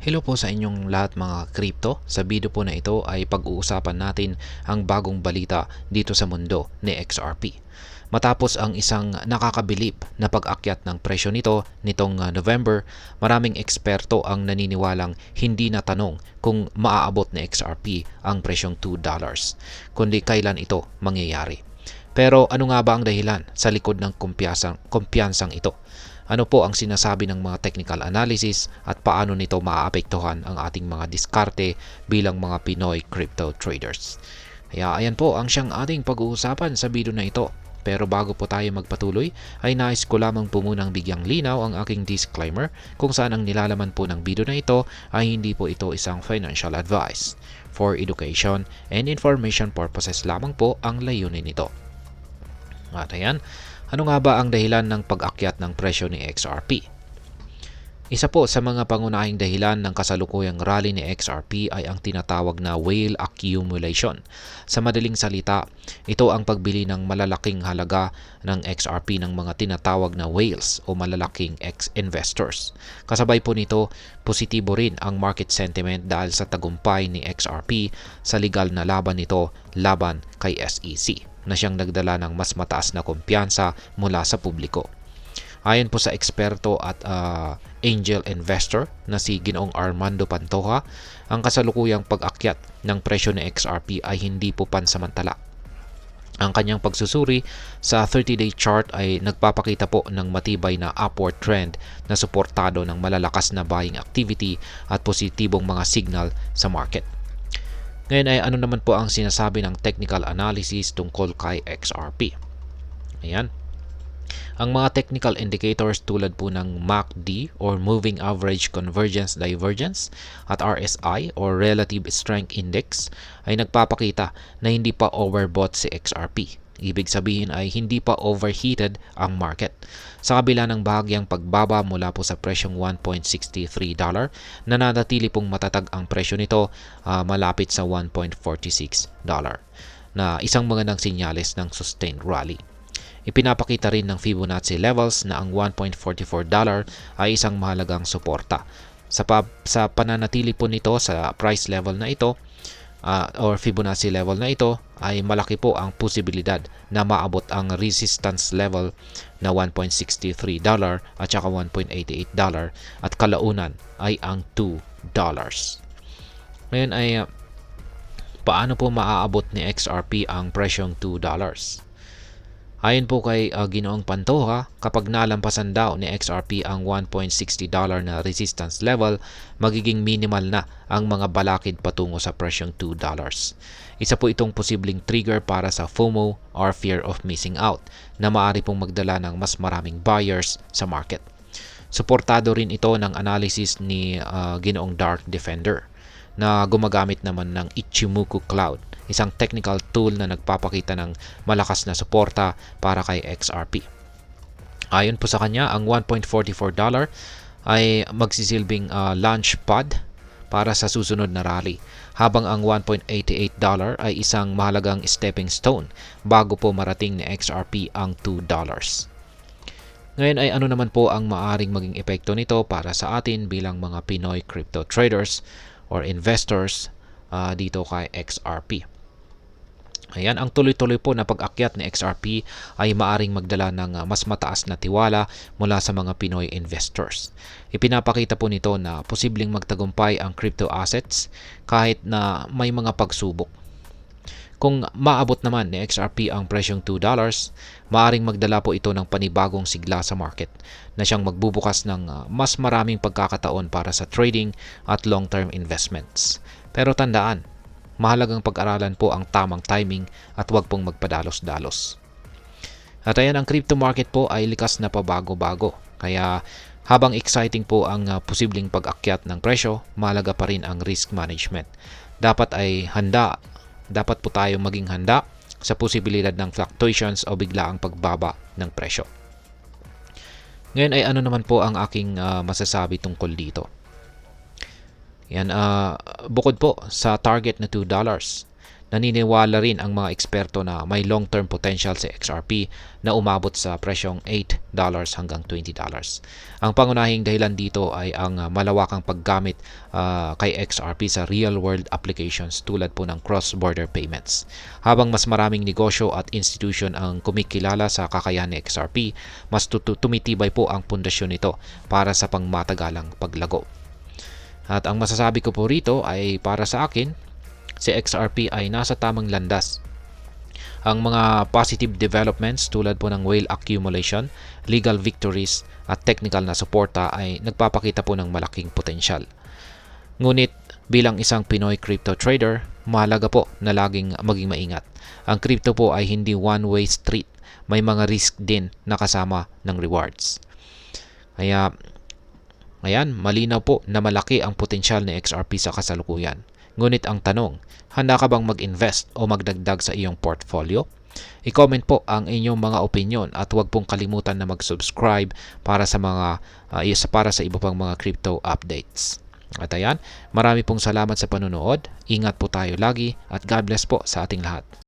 Hello po sa inyong lahat mga crypto. Sa video po na ito ay pag-uusapan natin ang bagong balita dito sa mundo ni XRP. Matapos ang isang nakakabilib na pag-akyat ng presyo nito nitong November, maraming eksperto ang naniniwalang hindi na tanong kung maaabot ni XRP ang presyong $2, kundi kailan ito mangyayari. Pero ano nga ba ang dahilan sa likod ng kumpiyansang ito? Ano po ang sinasabi ng mga technical analysis at paano nito maaapektuhan ang ating mga diskarte bilang mga Pinoy crypto traders? Kaya ayan po ang siyang ating pag-uusapan sa video na ito. Pero bago po tayo magpatuloy, ay nais ko lamang po munang bigyang linaw ang aking disclaimer kung saan ang nilalaman po ng video na ito ay hindi po ito isang financial advice. For education and information purposes lamang po ang layunin nito. At ayan, ano nga ba ang dahilan ng pag-akyat ng presyo ni XRP? Isa po sa mga pangunahing dahilan ng kasalukuyang rally ni XRP ay ang tinatawag na whale accumulation. Sa madaling salita, ito ang pagbili ng malalaking halaga ng XRP ng mga tinatawag na whales o malalaking investors. Kasabay po nito, positibo rin ang market sentiment dahil sa tagumpay ni XRP sa legal na laban nito laban kay SEC na siyang nagdala ng mas mataas na kumpiyansa mula sa publiko. Ayon po sa eksperto at angel investor na si Ginoong Armando Pantoja, ang kasalukuyang pag-akyat ng presyo ng XRP ay hindi po pansamantala. Ang kanyang pagsusuri sa 30-day chart ay nagpapakita po ng matibay na upward trend na suportado ng malalakas na buying activity at positibong mga signal sa market. Ngayon ay ano naman po ang sinasabi ng technical analysis tungkol kay XRP? Ayan. Ang mga technical indicators tulad po ng MACD or Moving Average Convergence Divergence at RSI or Relative Strength Index ay nagpapakita na hindi pa overbought si XRP. Ibig sabihin ay hindi pa overheated ang market. Sa kabila ng bahagyang pagbaba mula po sa presyong $1.63, nananatili pong matatag ang presyo nito malapit sa $1.46 na isang magandang sinyales ng sustained rally. Ipinapakita rin ng Fibonacci levels na ang $1.44 ay isang mahalagang suporta. Sa pananatili po nito sa price level na ito or Fibonacci level na ito ay malaki po ang posibilidad na maabot ang resistance level na $1.63 at saka $1.88 at kalaunan ay ang $2. Ngayon ay paano po maaabot ni XRP ang presyong $2? Ayon po kay Ginoong Pantoja, kapag nalampasan daw ni XRP ang $1.60 na resistance level, magiging minimal na ang mga balakid patungo sa presyong $2. Isa po itong posibleng trigger para sa FOMO or fear of missing out na maaari pong magdala ng mas maraming buyers sa market. Suportado rin ito ng analysis ni Ginoong Dark Defender na gumagamit naman ng Ichimoku Cloud, isang technical tool na nagpapakita ng malakas na suporta para kay XRP. Ayon po sa kanya, ang $1.44 ay magsisilbing launch pad para sa susunod na rally, habang ang $1.88 ay isang mahalagang stepping stone bago po marating ni XRP ang $2. Ngayon ay ano naman po ang maaring maging epekto nito para sa atin bilang mga Pinoy crypto traders or investors dito kay XRP. Ayan, ang tuloy-tuloy po na pag-akyat ni XRP ay maaring magdala ng mas mataas na tiwala mula sa mga Pinoy investors. Ipinapakita po nito na posibleng magtagumpay ang crypto assets kahit na may mga pagsubok. Kung maabot naman ni XRP ang presyong $2, maaring magdala po ito ng panibagong sigla sa market na siyang magbubukas ng mas maraming pagkakataon para sa trading at long-term investments. Pero tandaan, mahalagang pag-aralan po ang tamang timing at huwag pong magpadalos-dalos. At ayan, ang crypto market po ay likas na pabago-bago. Kaya habang exciting po ang posibleng pag-akyat ng presyo, mahalaga pa rin ang risk management. Dapat po tayo maging handa sa posibilidad ng fluctuations o biglaang pagbaba ng presyo. Ngayon ay ano naman po ang aking masasabi tungkol dito. Yan, bukod po sa target na $2, Naniniwala rin ang mga eksperto na may long-term potential si XRP na umabot sa presyong $8 hanggang $20. Ang pangunahing dahilan dito ay ang malawakang paggamit kay XRP sa real-world applications tulad po ng cross-border payments. Habang mas maraming negosyo at institution ang kumikilala sa kakayahan ni XRP, mas tumitibay po ang pundasyon nito para sa pangmatagalang paglago. At ang masasabi ko po rito ay para sa akin, si XRP ay nasa tamang landas. Ang mga positive developments tulad po ng whale accumulation, legal victories at technical na suporta ay nagpapakita po ng malaking potensyal. Ngunit bilang isang Pinoy crypto trader, mahalaga po na laging maging maingat. Ang crypto po ay hindi one-way street. May mga risk din na kasama ng rewards. Kaya ayan, malinaw po na malaki ang potensyal ni XRP sa kasalukuyan. Ngunit ang tanong, handa ka bang mag-invest o magdagdag sa iyong portfolio? I-comment po ang inyong mga opinion at huwag pong kalimutan na mag-subscribe para sa iba pang mga crypto updates. At ayan, marami pong salamat sa panonood. Ingat po tayo lagi at God bless po sa ating lahat.